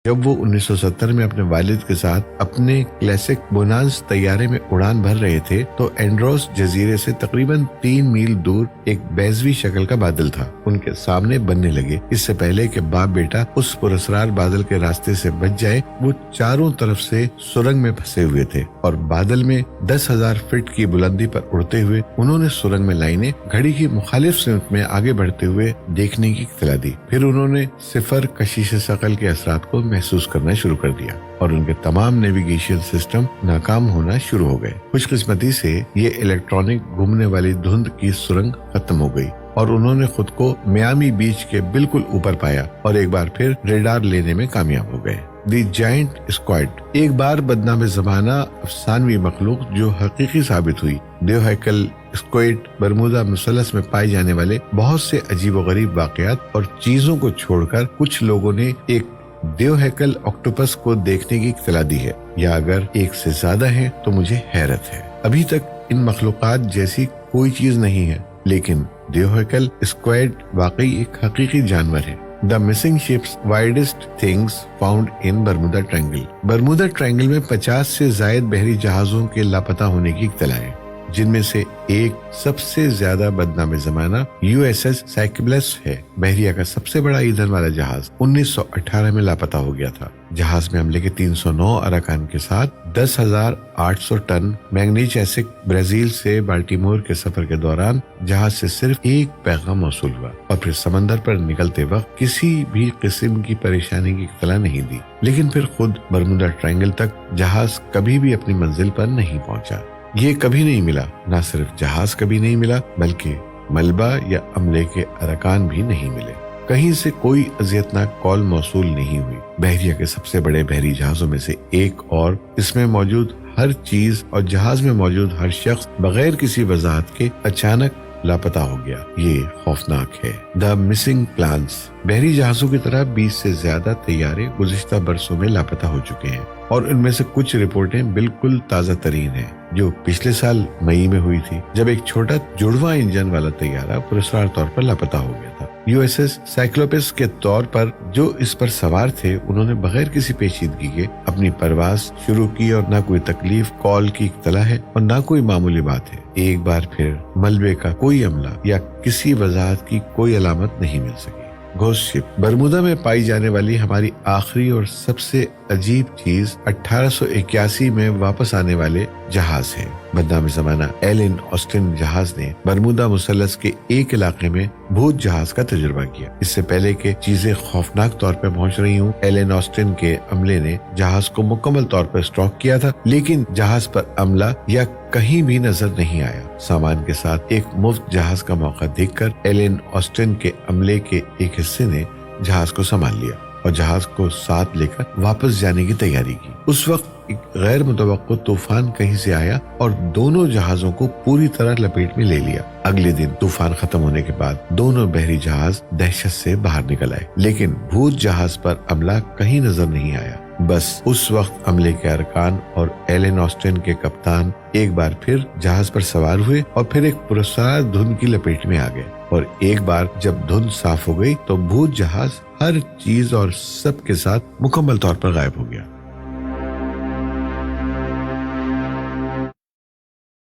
جب وہ 1970 میں اپنے والد کے ساتھ اپنے کلاسک بونانس طیارے میں اڑان بھر رہے تھے تو اینڈروس جزیرے سے تقریباً 3 میل دور ایک بیضوی شکل کا بادل تھا ان کے سامنے بننے لگے۔ اس سے پہلے کہ باپ بیٹا اس پراسرار بادل کے راستے سے بچ جائے، وہ چاروں طرف سے سرنگ میں پھنسے ہوئے تھے اور بادل میں 10,000 فٹ کی بلندی پر اڑتے ہوئے انہوں نے سرنگ میں لائنیں گھڑی کی مخالف سمت میں آگے بڑھتے ہوئے دیکھنے کی اطلاع دی۔ پھر انہوں نے صفر کشش ثقل کے اثرات کو محسوس کرنا شروع کر دیا اور ان کے تمام نیویگیشن سسٹم ناکام ہونا شروع ہو گئے۔ خوش قسمتی سے یہ الیکٹرانک گھومنے والی دھند کی سرنگ ختم ہو گئی اور انہوں نے خود کو میامی بیچ کے بالکل اوپر پایا اور ایک بار پھر ریڈار لینے میں کامیاب ہو گئے۔ دی جائنٹ اسکواڈ، ایک بار بدنام زمانہ افسانوی مخلوق جو حقیقی ثابت ہوئی۔ دیو ہیکل اسکوائڈ برمودا مثلث میں پائے جانے والے بہت سے عجیب و غریب واقعات اور چیزوں کو چھوڑ کر کچھ لوگوں نے ایک دیو ہیکل آکٹوپس کو دیکھنے کی اطلاع دی ہے، یا اگر ایک سے زیادہ ہے تو مجھے حیرت ہے۔ ابھی تک ان مخلوقات جیسی کوئی چیز نہیں ہے، لیکن دیو ہیکل اسکوائڈ واقعی ایک حقیقی جانور ہے۔ The missing ships widest things found in Bermuda Triangle۔ Bermuda triangle میں 50 سے زائد بحری جہازوں کے لاپتہ ہونے کی اطلاع ہے، جن میں سے ایک سب سے زیادہ بدنام زمانہ USS سائکلپس ہے۔ بحریہ کا سب سے بڑا ایندھن والا جہاز 1918 میں لاپتہ ہو گیا تھا۔ جہاز میں عملے کے 309 اراکین کے ساتھ 10,800 ٹن مینگنیز ایسک برازیل سے بالٹیمور کے سفر کے دوران جہاز سے صرف ایک پیغام موصول ہوا اور پھر سمندر پر نکلتے وقت کسی بھی قسم کی پریشانی کی اطلاع نہیں دی۔ لیکن پھر خود برمودا ٹرائنگل تک جہاز کبھی بھی اپنی منزل پر نہیں پہنچا۔ یہ کبھی نہیں ملا۔ نہ صرف جہاز کبھی نہیں ملا بلکہ ملبہ یا عملے کے ارکان بھی نہیں ملے۔ کہیں سے کوئی اذیتناک کال موصول نہیں ہوئی۔ بحریہ کے سب سے بڑے بحری جہازوں میں سے ایک اور اس میں موجود ہر چیز اور جہاز میں موجود ہر شخص بغیر کسی وضاحت کے اچانک لاپتہ ہو گیا۔ یہ خوفناک ہے۔ دا مسنگ پلانس، بحری جہازوں کی طرح 20 سے زیادہ طیارے گزشتہ برسوں میں لاپتہ ہو چکے ہیں اور ان میں سے کچھ رپورٹیں بالکل تازہ ترین ہیں جو پچھلے سال مئی میں ہوئی تھی، جب ایک چھوٹا جڑواں انجن والا طیارہ پراسرار طور پر لاپتہ ہو گیا تھا۔ USS سائکلوپس کے طور پر جو اس پر سوار تھے، انہوں نے بغیر کسی پیچیدگی کے اپنی پرواز شروع کی اور نہ کوئی تکلیف کال کی اطلاع ہے اور نہ کوئی معمولی بات ہے۔ ایک بار پھر ملبے کا کوئی عملہ یا کسی وضاحت کی کوئی علامت نہیں مل سکی۔ گھوسٹ شپ، برمودا میں پائی جانے والی ہماری آخری اور سب سے عجیب چیز 1881 میں واپس آنے والے جہاز ہے۔ بدنام زمانہ ایلن آسٹن جہاز نے برمودا مثلث کے ایک علاقے میں بھوت جہاز کا تجربہ کیا۔ اس سے پہلے کہ چیزیں خوفناک طور پر پہنچ رہی ہوں، ایلن آسٹن کے عملے نے جہاز کو مکمل طور پر اسٹاک کیا تھا، لیکن جہاز پر عملہ یا کہیں بھی نظر نہیں آیا۔ سامان کے ساتھ ایک مفت جہاز کا موقع دیکھ کر ایلن آسٹن کے عملے کے ایک حصے نے جہاز کو سنبھال لیا اور جہاز کو ساتھ لے کر واپس جانے کی تیاری کی۔ اس وقت ایک غیر متوقع طوفان کہیں سے آیا اور دونوں جہازوں کو پوری طرح لپیٹ میں لے لیا۔ اگلے دن طوفان ختم ہونے کے بعد دونوں بحری جہاز دہشت سے باہر نکل آئے، لیکن بھوت جہاز پر عملہ کہیں نظر نہیں آیا۔ بس اس وقت عملے کے ارکان اور ایلن آسٹن کے کپتان ایک بار پھر جہاز پر سوار ہوئے اور پھر ایک پراسرار دھند کی لپیٹ میں آ گئے، اور ایک بار جب دھند صاف ہو گئی تو بھوت جہاز ہر چیز اور سب کے ساتھ مکمل طور پر غائب ہو گیا۔